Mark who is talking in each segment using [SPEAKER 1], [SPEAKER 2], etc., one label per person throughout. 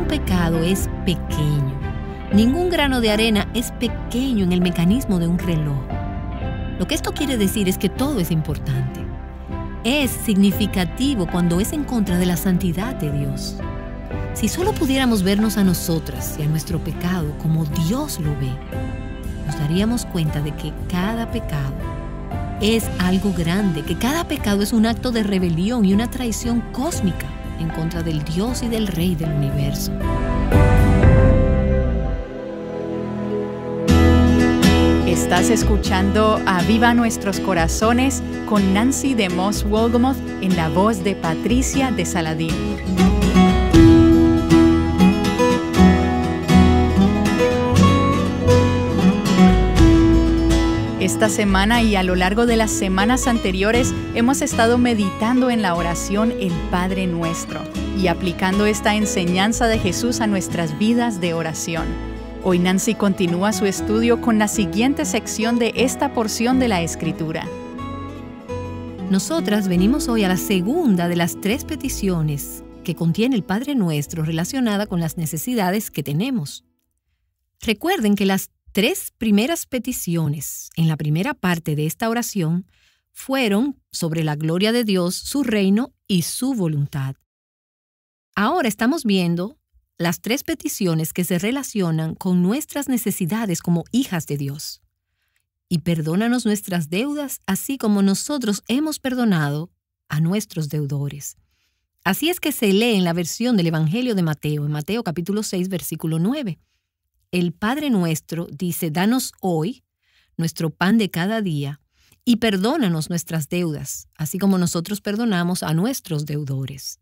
[SPEAKER 1] pecado es pequeño. Ningún grano de arena es pequeño en el mecanismo de un reloj. Lo que esto quiere decir es que todo es importante. Es significativo cuando es en contra de la santidad de Dios. Si solo pudiéramos vernos a nosotras y a nuestro pecado como Dios lo ve, nos daríamos cuenta de que cada pecado es algo grande, que cada pecado es un acto de rebelión y una traición cósmica en contra del Dios y del Rey del universo.
[SPEAKER 2] Estás escuchando Aviva Nuestros Corazones con Nancy DeMoss Wolgemuth en la voz de Patricia de Saladín. Esta semana y a lo largo de las semanas anteriores hemos estado meditando en la oración El Padre Nuestro y aplicando esta enseñanza de Jesús a nuestras vidas de oración. Hoy Nancy continúa su estudio con la siguiente sección de esta porción de la Escritura.
[SPEAKER 1] Nosotras venimos hoy a la segunda de las 3 peticiones que contiene el Padre Nuestro relacionada con las necesidades que tenemos. Recuerden que las 3 primeras peticiones en la primera parte de esta oración fueron sobre la gloria de Dios, su reino y su voluntad. Ahora estamos viendo las 3 peticiones que se relacionan con nuestras necesidades como hijas de Dios. Y perdónanos nuestras deudas, así como nosotros hemos perdonado a nuestros deudores. Así es que se lee en la versión del Evangelio de Mateo, en Mateo capítulo 6, versículo 9. El Padre Nuestro dice, danos hoy nuestro pan de cada día y perdónanos nuestras deudas, así como nosotros perdonamos a nuestros deudores.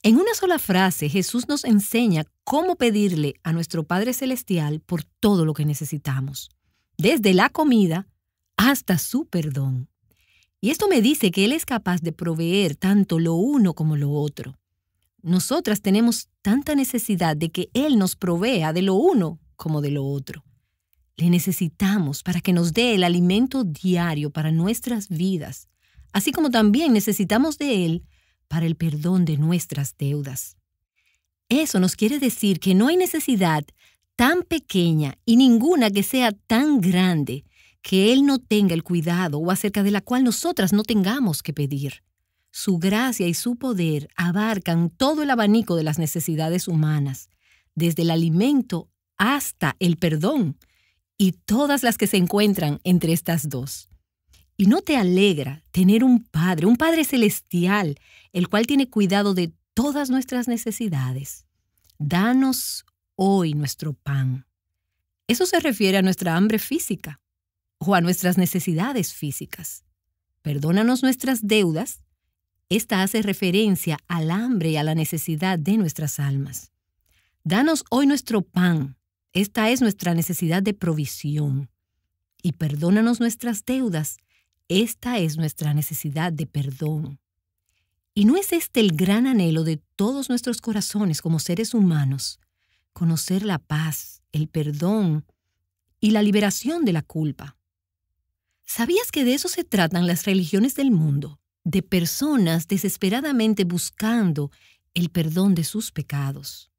[SPEAKER 1] En una sola frase, Jesús nos enseña cómo pedirle a nuestro Padre Celestial por todo lo que necesitamos, desde la comida hasta su perdón. Y esto me dice que Él es capaz de proveer tanto lo uno como lo otro. Nosotras tenemos tanta necesidad de que Él nos provea de lo uno como de lo otro. Le necesitamos para que nos dé el alimento diario para nuestras vidas, así como también necesitamos de Él para el perdón de nuestras deudas. Eso nos quiere decir que no hay necesidad tan pequeña y ninguna que sea tan grande que Él no tenga el cuidado o acerca de la cual nosotras no tengamos que pedir. Su gracia y su poder abarcan todo el abanico de las necesidades humanas, desde el alimento hasta el perdón, y todas las que se encuentran entre estas dos. ¿Y no te alegra tener un Padre celestial, el cual tiene cuidado de todas nuestras necesidades? Danos hoy nuestro pan. Eso se refiere a nuestra hambre física o a nuestras necesidades físicas. Perdónanos nuestras deudas. Esta hace referencia al hambre y a la necesidad de nuestras almas. Danos hoy nuestro pan. Esta es nuestra necesidad de provisión. Y perdónanos nuestras deudas. Esta es nuestra necesidad de perdón. ¿Y no es este el gran anhelo de todos nuestros corazones como seres humanos? Conocer la paz, el perdón y la liberación de la culpa. ¿Sabías que de eso se tratan las religiones del mundo? De personas desesperadamente buscando el perdón de sus pecados.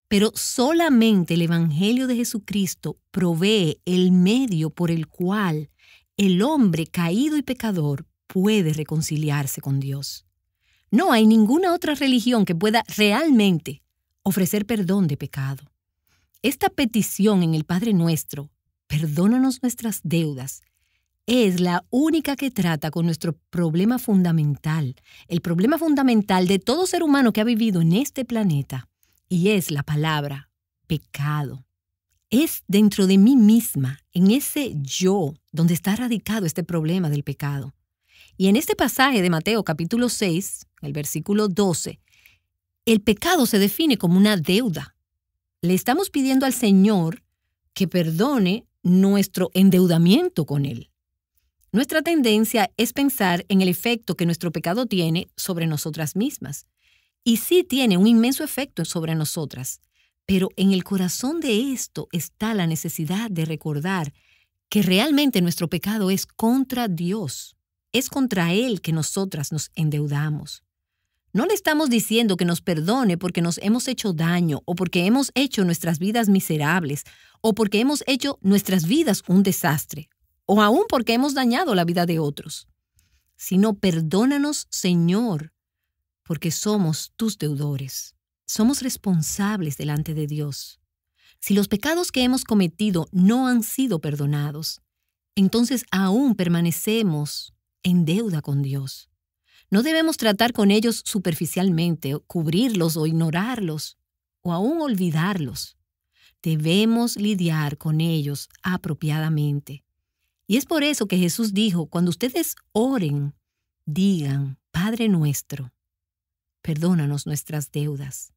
[SPEAKER 1] Pero solamente el Evangelio de Jesucristo provee el medio por el cual el hombre caído y pecador puede reconciliarse con Dios. No hay ninguna otra religión que pueda realmente ofrecer perdón de pecado. Esta petición en el Padre Nuestro, perdónanos nuestras deudas, es la única que trata con nuestro problema fundamental, el problema fundamental de todo ser humano que ha vivido en este planeta, y es la palabra pecado. Es dentro de mí misma, en ese yo, donde está radicado este problema del pecado. Y en este pasaje de Mateo capítulo 6, el versículo 12, el pecado se define como una deuda. Le estamos pidiendo al Señor que perdone nuestro endeudamiento con Él. Nuestra tendencia es pensar en el efecto que nuestro pecado tiene sobre nosotras mismas. Y sí tiene un inmenso efecto sobre nosotras. Pero en el corazón de esto está la necesidad de recordar que realmente nuestro pecado es contra Dios. Es contra Él que nosotras nos endeudamos. No le estamos diciendo que nos perdone porque nos hemos hecho daño o porque hemos hecho nuestras vidas miserables o porque hemos hecho nuestras vidas un desastre o aún porque hemos dañado la vida de otros, sino perdónanos, Señor, porque somos tus deudores. Somos responsables delante de Dios. Si los pecados que hemos cometido no han sido perdonados, entonces aún permanecemos en deuda con Dios. No debemos tratar con ellos superficialmente, o cubrirlos o ignorarlos, o aún olvidarlos. Debemos lidiar con ellos apropiadamente. Y es por eso que Jesús dijo, cuando ustedes oren, digan, Padre nuestro, perdónanos nuestras deudas.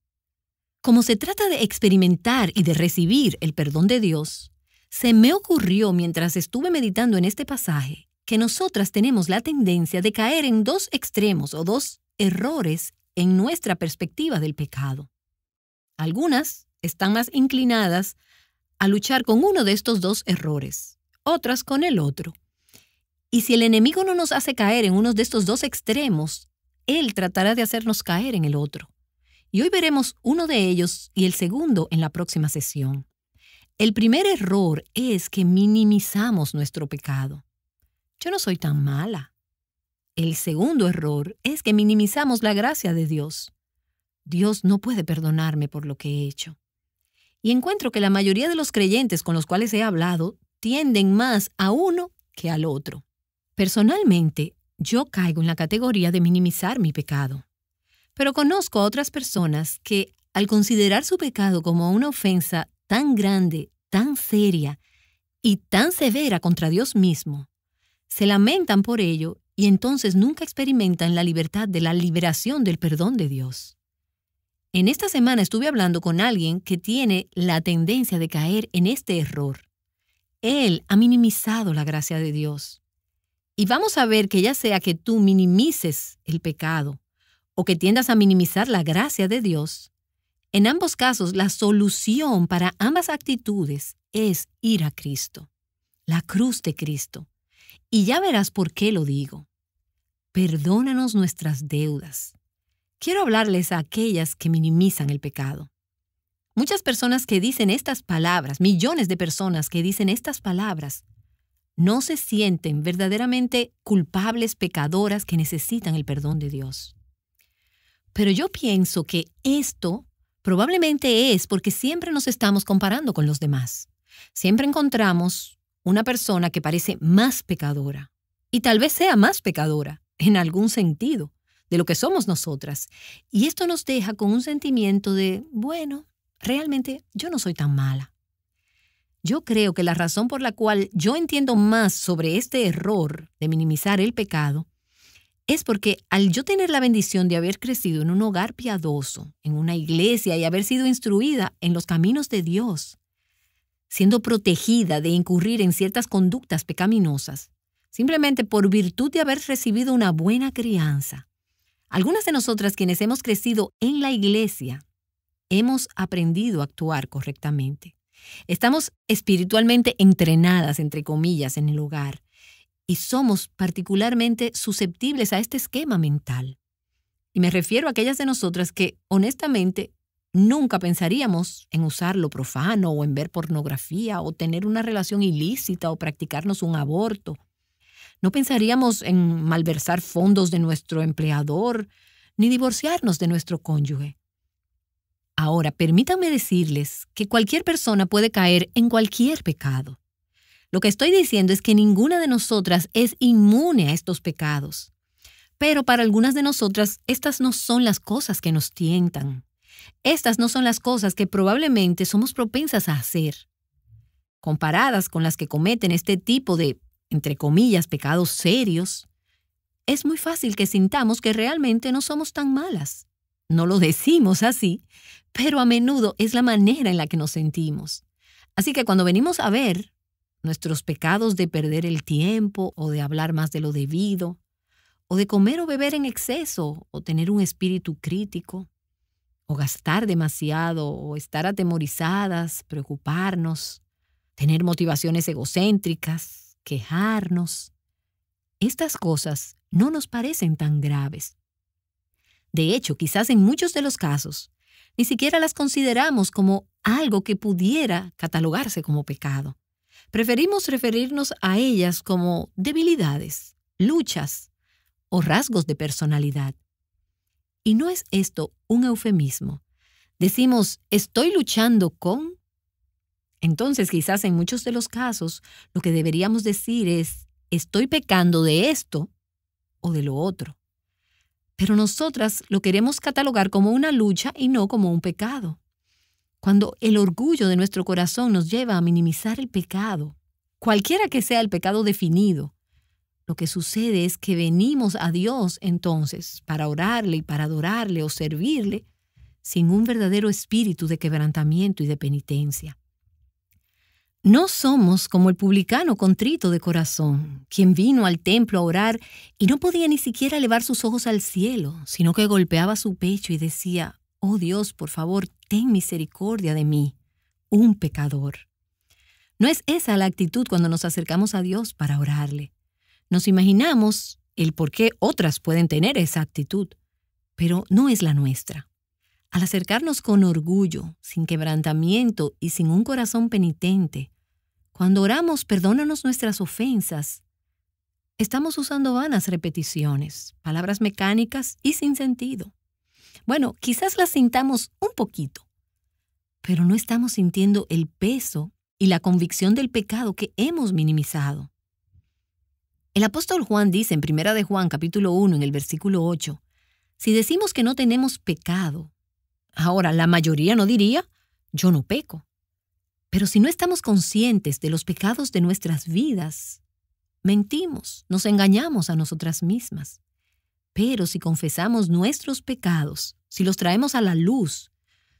[SPEAKER 1] Como se trata de experimentar y de recibir el perdón de Dios, se me ocurrió mientras estuve meditando en este pasaje que nosotras tenemos la tendencia de caer en dos extremos o dos errores en nuestra perspectiva del pecado. Algunas están más inclinadas a luchar con uno de estos dos errores, otras con el otro. Y si el enemigo no nos hace caer en uno de estos dos extremos, él tratará de hacernos caer en el otro. Y hoy veremos uno de ellos y el segundo en la próxima sesión. El primer error es que minimizamos nuestro pecado. Yo no soy tan mala. El segundo error es que minimizamos la gracia de Dios. Dios no puede perdonarme por lo que he hecho. Y encuentro que la mayoría de los creyentes con los cuales he hablado tienden más a uno que al otro. Personalmente, yo caigo en la categoría de minimizar mi pecado. Pero conozco a otras personas que, al considerar su pecado como una ofensa tan grande, tan seria y tan severa contra Dios mismo, se lamentan por ello y entonces nunca experimentan la libertad de la liberación del perdón de Dios. En esta semana estuve hablando con alguien que tiene la tendencia de caer en este error. Él ha minimizado la gracia de Dios. Y vamos a ver que ya sea que tú minimices el pecado o que tiendas a minimizar la gracia de Dios, en ambos casos la solución para ambas actitudes es ir a Cristo, la cruz de Cristo. Y ya verás por qué lo digo. Perdónanos nuestras deudas. Quiero hablarles a aquellas que minimizan el pecado. Muchas personas que dicen estas palabras, millones de personas que dicen estas palabras, no se sienten verdaderamente culpables, pecadoras que necesitan el perdón de Dios. Pero yo pienso que esto probablemente es porque siempre nos estamos comparando con los demás. Siempre encontramos una persona que parece más pecadora, y tal vez sea más pecadora, en algún sentido, de lo que somos nosotras. Y esto nos deja con un sentimiento de, bueno, realmente yo no soy tan mala. Yo creo que la razón por la cual yo entiendo más sobre este error de minimizar el pecado es porque al yo tener la bendición de haber crecido en un hogar piadoso, en una iglesia y haber sido instruida en los caminos de Dios, siendo protegida de incurrir en ciertas conductas pecaminosas, simplemente por virtud de haber recibido una buena crianza. Algunas de nosotras quienes hemos crecido en la iglesia, hemos aprendido a actuar correctamente. Estamos espiritualmente entrenadas, entre comillas, en el hogar y somos particularmente susceptibles a este esquema mental. Y me refiero a aquellas de nosotras que, honestamente, nunca pensaríamos en usar lo profano o en ver pornografía o tener una relación ilícita o practicarnos un aborto. No pensaríamos en malversar fondos de nuestro empleador ni divorciarnos de nuestro cónyuge. Ahora, permítanme decirles que cualquier persona puede caer en cualquier pecado. Lo que estoy diciendo es que ninguna de nosotras es inmune a estos pecados. Pero para algunas de nosotras, estas no son las cosas que nos tientan. Estas no son las cosas que probablemente somos propensas a hacer. Comparadas con las que cometen este tipo de, entre comillas, pecados serios, es muy fácil que sintamos que realmente no somos tan malas. No lo decimos así, pero a menudo es la manera en la que nos sentimos. Así que cuando venimos a ver nuestros pecados de perder el tiempo o de hablar más de lo debido, o de comer o beber en exceso, o tener un espíritu crítico, o gastar demasiado, o estar atemorizadas, preocuparnos, tener motivaciones egocéntricas, quejarnos. Estas cosas no nos parecen tan graves. De hecho, quizás en muchos de los casos, ni siquiera las consideramos como algo que pudiera catalogarse como pecado. Preferimos referirnos a ellas como debilidades, luchas o rasgos de personalidad. ¿Y no es esto un eufemismo? Decimos, estoy luchando con... Entonces, quizás en muchos de los casos, lo que deberíamos decir es, estoy pecando de esto o de lo otro. Pero nosotras lo queremos catalogar como una lucha y no como un pecado. Cuando el orgullo de nuestro corazón nos lleva a minimizar el pecado, cualquiera que sea el pecado definido, lo que sucede es que venimos a Dios entonces para orarle y para adorarle o servirle sin un verdadero espíritu de quebrantamiento y de penitencia. No somos como el publicano contrito de corazón, quien vino al templo a orar y no podía ni siquiera elevar sus ojos al cielo, sino que golpeaba su pecho y decía, «Oh Dios, por favor, ten misericordia de mí, un pecador». No es esa la actitud cuando nos acercamos a Dios para orarle. Nos imaginamos el por qué otras pueden tener esa actitud, pero no es la nuestra. Al acercarnos con orgullo, sin quebrantamiento y sin un corazón penitente, cuando oramos perdónanos nuestras ofensas, estamos usando vanas repeticiones, palabras mecánicas y sin sentido. Bueno, quizás las sintamos un poquito, pero no estamos sintiendo el peso y la convicción del pecado que hemos minimizado. El apóstol Juan dice en 1 de Juan, capítulo 1, en el versículo 8, si decimos que no tenemos pecado, ahora la mayoría no diría, yo no peco. Pero si no estamos conscientes de los pecados de nuestras vidas, mentimos, nos engañamos a nosotras mismas. Pero si confesamos nuestros pecados, si los traemos a la luz,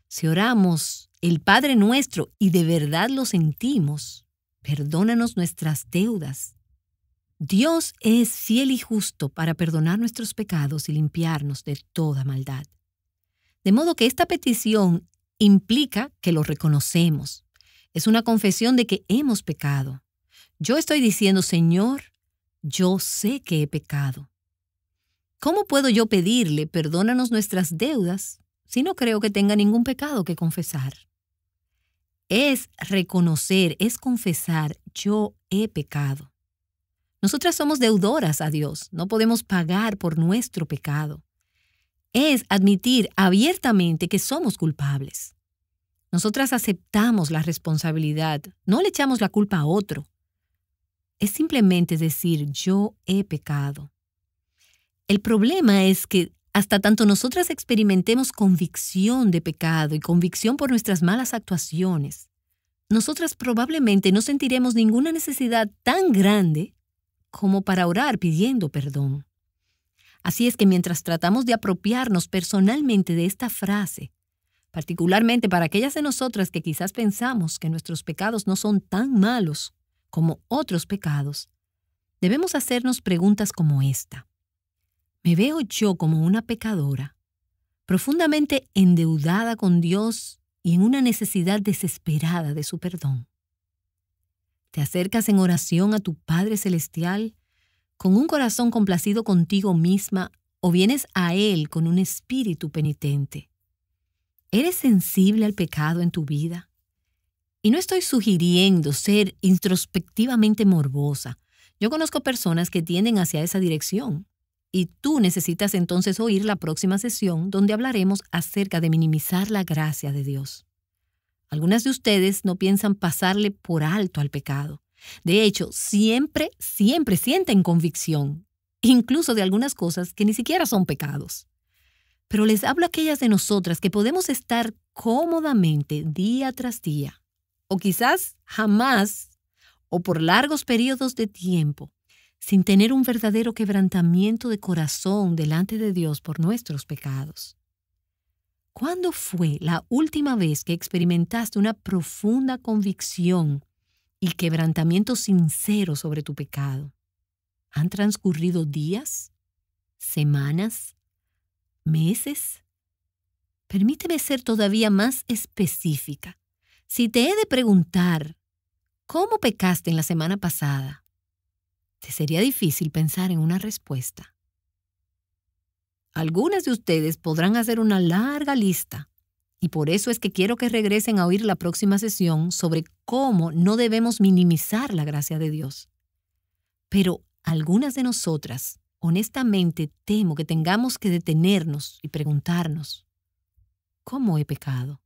[SPEAKER 1] si oramos el Padre Nuestro y de verdad lo sentimos, perdónanos nuestras deudas. Dios es fiel y justo para perdonar nuestros pecados y limpiarnos de toda maldad. De modo que esta petición implica que lo reconocemos. Es una confesión de que hemos pecado. Yo estoy diciendo, Señor, yo sé que he pecado. ¿Cómo puedo yo pedirle perdónanos nuestras deudas si no creo que tenga ningún pecado que confesar? Es reconocer, es confesar, yo he pecado. Nosotras somos deudoras a Dios, no podemos pagar por nuestro pecado. Es admitir abiertamente que somos culpables. Nosotras aceptamos la responsabilidad, no le echamos la culpa a otro. Es simplemente decir, yo he pecado. El problema es que hasta tanto nosotras experimentemos convicción de pecado y convicción por nuestras malas actuaciones, nosotras probablemente no sentiremos ninguna necesidad tan grande como para orar pidiendo perdón. Así es que mientras tratamos de apropiarnos personalmente de esta frase, particularmente para aquellas de nosotras que quizás pensamos que nuestros pecados no son tan malos como otros pecados, debemos hacernos preguntas como esta. ¿Me veo yo como una pecadora, profundamente endeudada con Dios y en una necesidad desesperada de su perdón? ¿Te acercas en oración a tu Padre Celestial con un corazón complacido contigo misma o vienes a Él con un espíritu penitente? ¿Eres sensible al pecado en tu vida? Y no estoy sugiriendo ser introspectivamente morbosa. Yo conozco personas que tienden hacia esa dirección. Y tú necesitas entonces oír la próxima sesión donde hablaremos acerca de minimizar la gracia de Dios. Algunas de ustedes no piensan pasarle por alto al pecado. De hecho, siempre sienten convicción, incluso de algunas cosas que ni siquiera son pecados. Pero les hablo a aquellas de nosotras que podemos estar cómodamente día tras día, o quizás jamás, o por largos periodos de tiempo, sin tener un verdadero quebrantamiento de corazón delante de Dios por nuestros pecados. ¿Cuándo fue la última vez que experimentaste una profunda convicción y quebrantamiento sincero sobre tu pecado? ¿Han transcurrido días? ¿Semanas? ¿Meses? Permíteme ser todavía más específica. Si te he de preguntar, ¿cómo pecaste en la semana pasada?, te sería difícil pensar en una respuesta. Algunas de ustedes podrán hacer una larga lista, y por eso es que quiero que regresen a oír la próxima sesión sobre cómo no debemos minimizar la gracia de Dios. Pero algunas de nosotras, honestamente, temo que tengamos que detenernos y preguntarnos, ¿cómo he pecado?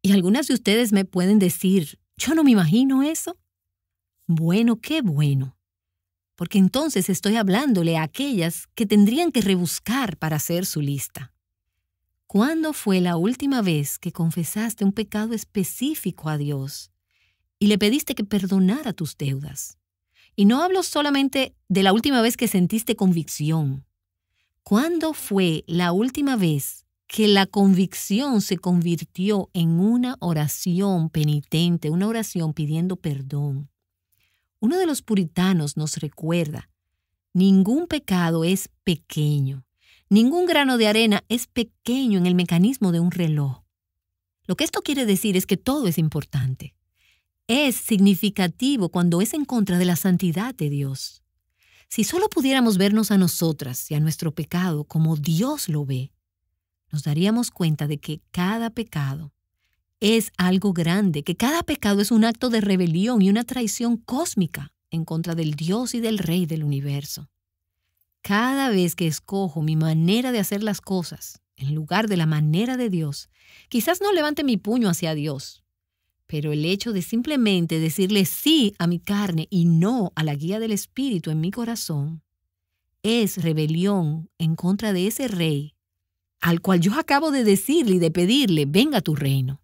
[SPEAKER 1] Y algunas de ustedes me pueden decir, yo no me imagino eso. Bueno, qué bueno. Porque entonces estoy hablándole a aquellas que tendrían que rebuscar para hacer su lista. ¿Cuándo fue la última vez que confesaste un pecado específico a Dios y le pediste que perdonara tus deudas? Y no hablo solamente de la última vez que sentiste convicción. ¿Cuándo fue la última vez que la convicción se convirtió en una oración penitente, una oración pidiendo perdón? Uno de los puritanos nos recuerda, ningún pecado es pequeño, ningún grano de arena es pequeño en el mecanismo de un reloj. Lo que esto quiere decir es que todo es importante. Es significativo cuando es en contra de la santidad de Dios. Si solo pudiéramos vernos a nosotras y a nuestro pecado como Dios lo ve, nos daríamos cuenta de que cada pecado es algo grande, que cada pecado es un acto de rebelión y una traición cósmica en contra del Dios y del Rey del universo. Cada vez que escojo mi manera de hacer las cosas en lugar de la manera de Dios, quizás no levante mi puño hacia Dios, pero el hecho de simplemente decirle sí a mi carne y no a la guía del Espíritu en mi corazón, es rebelión en contra de ese Rey, al cual yo acabo de decirle y de pedirle, venga a tu reino.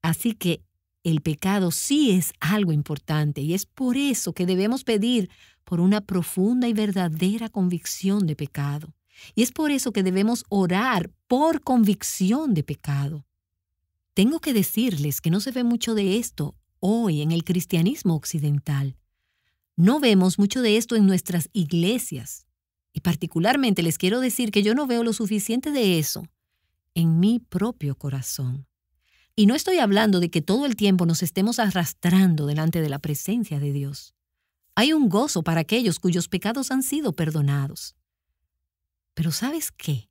[SPEAKER 1] Así que el pecado sí es algo importante y es por eso que debemos pedir por una profunda y verdadera convicción de pecado. Y es por eso que debemos orar por convicción de pecado. Tengo que decirles que no se ve mucho de esto hoy en el cristianismo occidental. No vemos mucho de esto en nuestras iglesias. Y particularmente les quiero decir que yo no veo lo suficiente de eso en mi propio corazón. Y no estoy hablando de que todo el tiempo nos estemos arrastrando delante de la presencia de Dios. Hay un gozo para aquellos cuyos pecados han sido perdonados. Pero ¿sabes qué?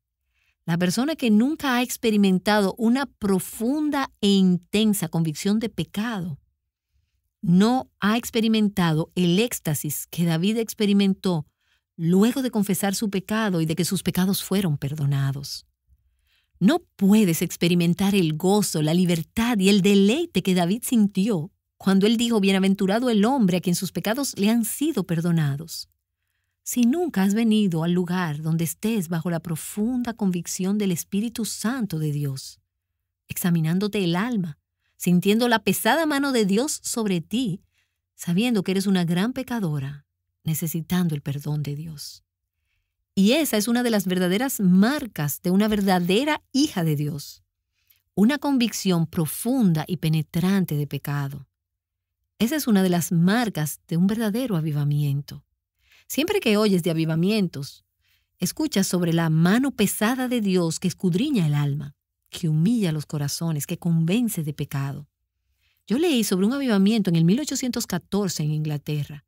[SPEAKER 1] La persona que nunca ha experimentado una profunda e intensa convicción de pecado no ha experimentado el éxtasis que David experimentó luego de confesar su pecado y de que sus pecados fueron perdonados. No puedes experimentar el gozo, la libertad y el deleite que David sintió cuando él dijo, bienaventurado el hombre a quien sus pecados le han sido perdonados, si nunca has venido al lugar donde estés bajo la profunda convicción del Espíritu Santo de Dios, examinándote el alma, sintiendo la pesada mano de Dios sobre ti, sabiendo que eres una gran pecadora, necesitando el perdón de Dios. Y esa es una de las verdaderas marcas de una verdadera hija de Dios. Una convicción profunda y penetrante de pecado. Esa es una de las marcas de un verdadero avivamiento. Siempre que oyes de avivamientos, escuchas sobre la mano pesada de Dios que escudriña el alma, que humilla los corazones, que convence de pecado. Yo leí sobre un avivamiento en el 1814 en Inglaterra,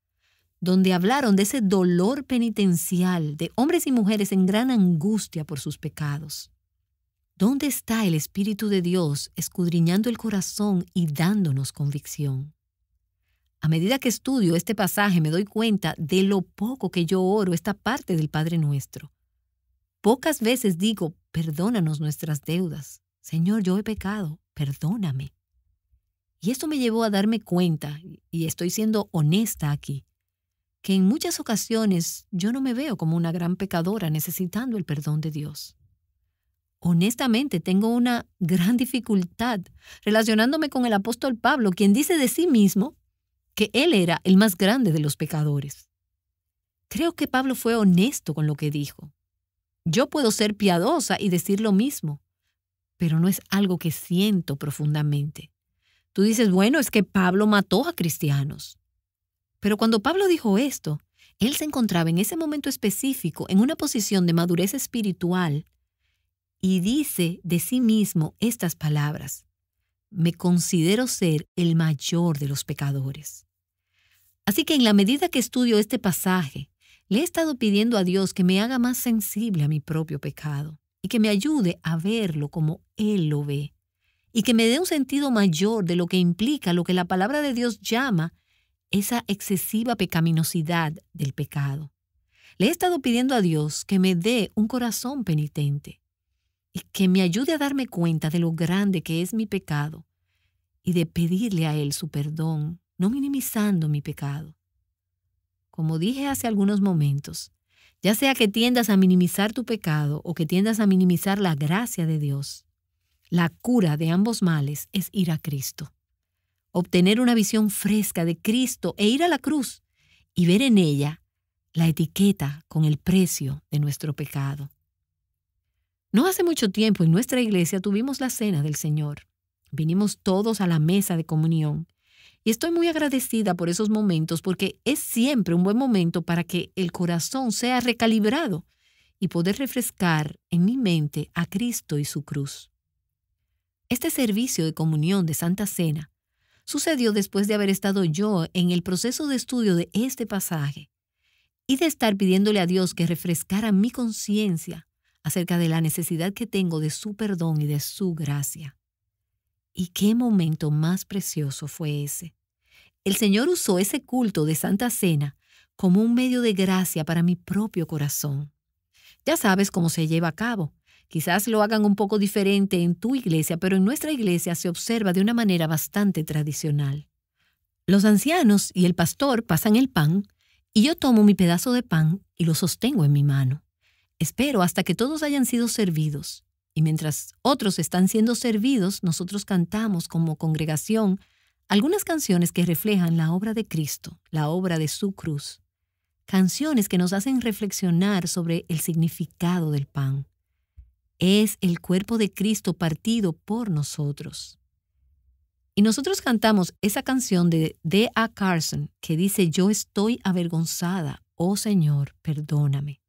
[SPEAKER 1] donde hablaron de ese dolor penitencial de hombres y mujeres en gran angustia por sus pecados. ¿Dónde está el Espíritu de Dios escudriñando el corazón y dándonos convicción? A medida que estudio este pasaje me doy cuenta de lo poco que yo oro esta parte del Padre Nuestro. Pocas veces digo, perdónanos nuestras deudas. Señor, yo he pecado, perdóname. Y esto me llevó a darme cuenta, y estoy siendo honesta aquí, que en muchas ocasiones yo no me veo como una gran pecadora necesitando el perdón de Dios. Honestamente, tengo una gran dificultad relacionándome con el apóstol Pablo, quien dice de sí mismo que él era el más grande de los pecadores. Creo que Pablo fue honesto con lo que dijo. Yo puedo ser piadosa y decir lo mismo, pero no es algo que siento profundamente. Tú dices, bueno, es que Pablo mató a cristianos. Pero cuando Pablo dijo esto, él se encontraba en ese momento específico en una posición de madurez espiritual y dice de sí mismo estas palabras: me considero ser el mayor de los pecadores. Así que en la medida que estudio este pasaje, Le he estado pidiendo a Dios que me haga más sensible a mi propio pecado y que me ayude a verlo como Él lo ve y que me dé un sentido mayor de lo que implica lo que la palabra de Dios llama esa excesiva pecaminosidad del pecado. Le he estado pidiendo a Dios que me dé un corazón penitente y que me ayude a darme cuenta de lo grande que es mi pecado y de pedirle a Él su perdón, no minimizando mi pecado. Como dije hace algunos momentos, ya sea que tiendas a minimizar tu pecado o que tiendas a minimizar la gracia de Dios, la cura de ambos males es ir a Cristo. Obtener una visión fresca de Cristo e ir a la cruz y ver en ella la etiqueta con el precio de nuestro pecado. No hace mucho tiempo en nuestra iglesia tuvimos la cena del Señor. Vinimos todos a la mesa de comunión y estoy muy agradecida por esos momentos porque es siempre un buen momento para que el corazón sea recalibrado y poder refrescar en mi mente a Cristo y su cruz. Este servicio de comunión de Santa Cena sucedió después de haber estado yo en el proceso de estudio de este pasaje y de estar pidiéndole a Dios que refrescara mi conciencia acerca de la necesidad que tengo de su perdón y de su gracia. ¿Y qué momento más precioso fue ese? El Señor usó ese culto de Santa Cena como un medio de gracia para mi propio corazón. Ya sabes cómo se lleva a cabo. Quizás lo hagan un poco diferente en tu iglesia, pero en nuestra iglesia se observa de una manera bastante tradicional. Los ancianos y el pastor pasan el pan y yo tomo mi pedazo de pan y lo sostengo en mi mano. Espero hasta que todos hayan sido servidos. Y mientras otros están siendo servidos, nosotros cantamos como congregación algunas canciones que reflejan la obra de Cristo, la obra de su cruz. Canciones que nos hacen reflexionar sobre el significado del pan. Es el cuerpo de Cristo partido por nosotros. Y nosotros cantamos esa canción de D.A. Carson que dice: yo estoy avergonzada, oh Señor, perdóname.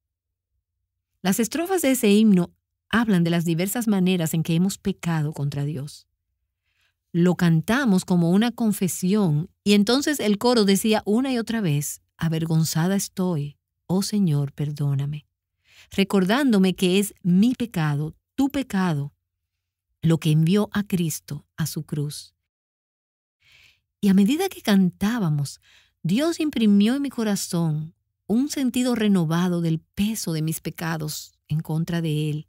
[SPEAKER 1] Las estrofas de ese himno hablan de las diversas maneras en que hemos pecado contra Dios. Lo cantamos como una confesión y entonces el coro decía una y otra vez: avergonzada estoy, oh Señor, perdóname. Recordándome que es mi pecado, tu pecado, lo que envió a Cristo a su cruz. Y a medida que cantábamos, Dios imprimió en mi corazón un sentido renovado del peso de mis pecados en contra de Él.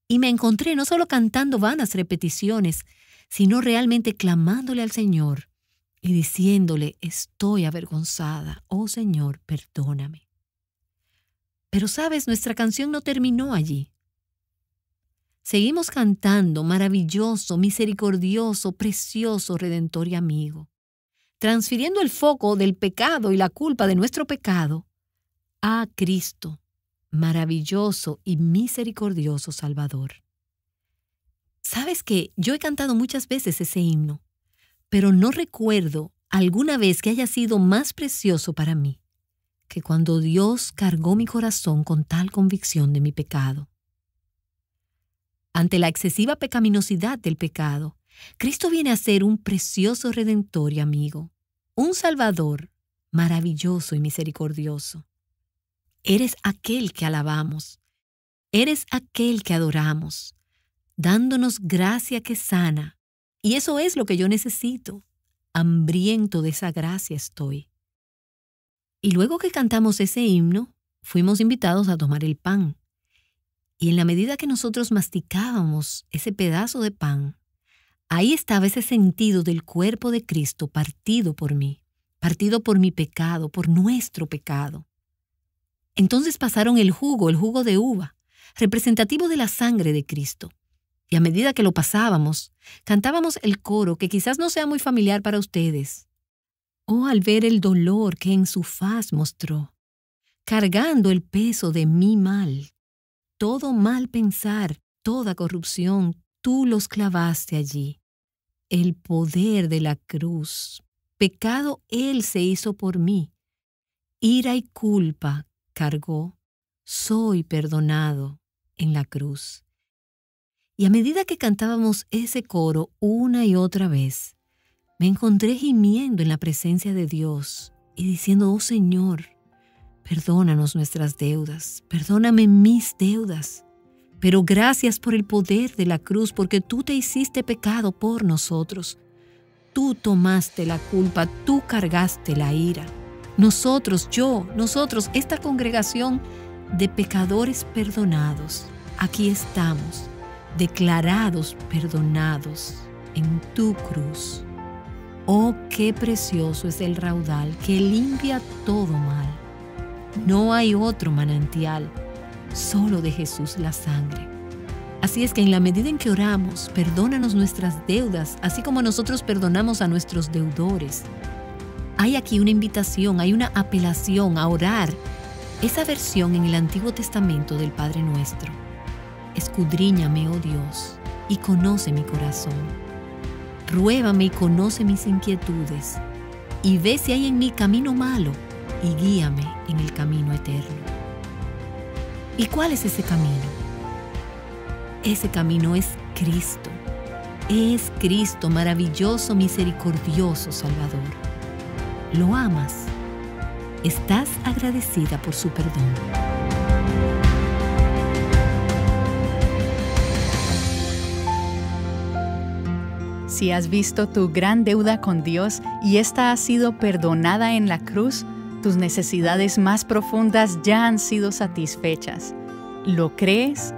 [SPEAKER 1] Y me encontré no solo cantando vanas repeticiones, sino realmente clamándole al Señor y diciéndole: estoy avergonzada, oh Señor, perdóname. Pero sabes, nuestra canción no terminó allí. Seguimos cantando: maravilloso, misericordioso, precioso, redentor y amigo, transfiriendo el foco del pecado y la culpa de nuestro pecado a Cristo, maravilloso y misericordioso Salvador. ¿Sabes qué? Yo he cantado muchas veces ese himno, pero no recuerdo alguna vez que haya sido más precioso para mí que cuando Dios cargó mi corazón con tal convicción de mi pecado. Ante la excesiva pecaminosidad del pecado, Cristo viene a ser un precioso redentor y amigo, un Salvador maravilloso y misericordioso. Eres aquel que alabamos, eres aquel que adoramos, dándonos gracia que sana, y eso es lo que yo necesito. Hambriento de esa gracia estoy. Y luego que cantamos ese himno, fuimos invitados a tomar el pan. Y en la medida que nosotros masticábamos ese pedazo de pan, ahí estaba ese sentido del cuerpo de Cristo partido por mí, partido por mi pecado, por nuestro pecado. Entonces pasaron el jugo de uva, representativo de la sangre de Cristo. Y a medida que lo pasábamos, cantábamos el coro que quizás no sea muy familiar para ustedes. Oh, al ver el dolor que en su faz mostró, cargando el peso de mi mal, todo mal pensar, toda corrupción, tú los clavaste allí. El poder de la cruz, pecado Él se hizo por mí. Ira y culpa cargó, soy perdonado en la cruz. Y a medida que cantábamos ese coro una y otra vez, me encontré gimiendo en la presencia de Dios y diciendo: oh Señor, Perdónanos nuestras deudas, perdóname mis deudas. Pero gracias por el poder de la cruz, porque tú te hiciste pecado por nosotros. Tú tomaste la culpa, tú cargaste la ira. Nosotros, esta congregación de pecadores perdonados, aquí estamos, declarados perdonados en tu cruz. Oh, qué precioso es el raudal que limpia todo mal. No hay otro manantial, solo de Jesús la sangre. Así es que en la medida en que oramos, perdónanos nuestras deudas, así como nosotros perdonamos a nuestros deudores. Hay aquí una invitación, hay una apelación a orar esa versión en el Antiguo Testamento del Padre Nuestro. Escudriñame, oh Dios, y conoce mi corazón. Pruébame y conoce mis inquietudes, y ve si hay en mí camino malo, y guíame en el camino eterno. ¿Y cuál es ese camino? Ese camino es Cristo. Es Cristo, maravilloso, misericordioso Salvador. ¿Lo amas? ¿Estás agradecida por su perdón?
[SPEAKER 2] Si has visto tu gran deuda con Dios y esta ha sido perdonada en la cruz, tus necesidades más profundas ya han sido satisfechas. ¿Lo crees?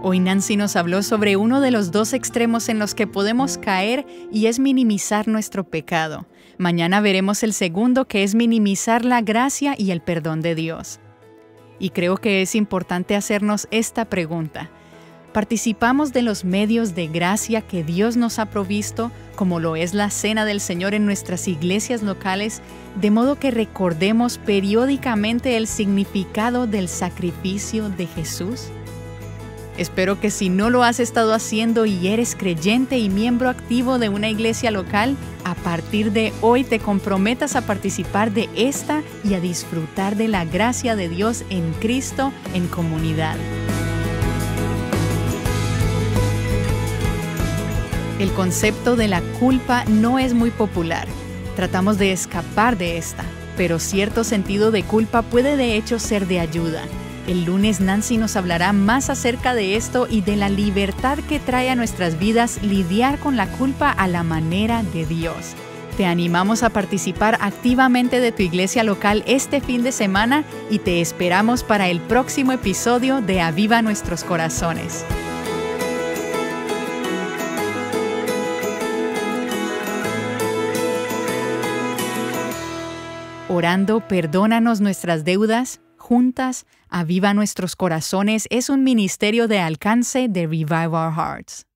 [SPEAKER 2] Hoy Nancy nos habló sobre uno de los dos extremos en los que podemos caer y es minimizar nuestro pecado. Mañana veremos el segundo, que es minimizar la gracia y el perdón de Dios. Y creo que es importante hacernos esta pregunta. ¿Participamos de los medios de gracia que Dios nos ha provisto, como lo es la Cena del Señor en nuestras iglesias locales, de modo que recordemos periódicamente el significado del sacrificio de Jesús? Espero que si no lo has estado haciendo y eres creyente y miembro activo de una iglesia local, a partir de hoy te comprometas a participar de esta y a disfrutar de la gracia de Dios en Cristo en comunidad. El concepto de la culpa no es muy popular. Tratamos de escapar de esta, pero cierto sentido de culpa puede de hecho ser de ayuda. El lunes Nancy nos hablará más acerca de esto y de la libertad que trae a nuestras vidas lidiar con la culpa a la manera de Dios. Te animamos a participar activamente de tu iglesia local este fin de semana y te esperamos para el próximo episodio de Aviva Nuestros Corazones. Orando, perdónanos nuestras deudas. Juntas, Aviva Nuestros Corazones es un ministerio de alcance de Revive Our Hearts.